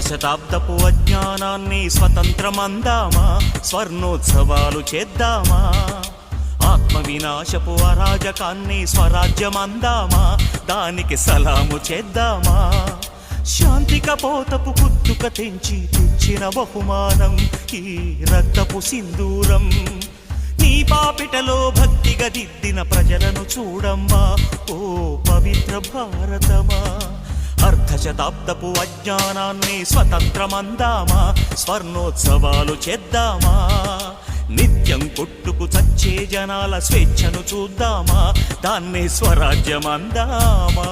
శతాబ్దపు అజ్ఞానాన్ని స్వతంత్రమందామా, స్వర్ణోత్సవాలు చేద్దామా. ఆత్మ వినాశపు అరాజకాన్ని స్వరాజ్యమందామా, దానికి సలాము చేద్దామా. శాంతి కపోతపు కుత్తుక తెంచి తెచ్చిన బహుమానం ఈ రక్తపు సింధూరం. నీ పాపిటలో భక్తిగా దిద్దిన ప్రజలను చూడమ్మా, ఓ పవిత్ర భారతమా. అర్ధశతాబ్దపు అజ్ఞానాన్ని స్వతంత్రమందామా, స్వర్ణోత్సవాలు చేద్దామా. నిత్యం కొట్టుకు చచ్చే జనాల స్వేచ్ఛను చూద్దామా, దాన్ని స్వరాజ్యమందామా.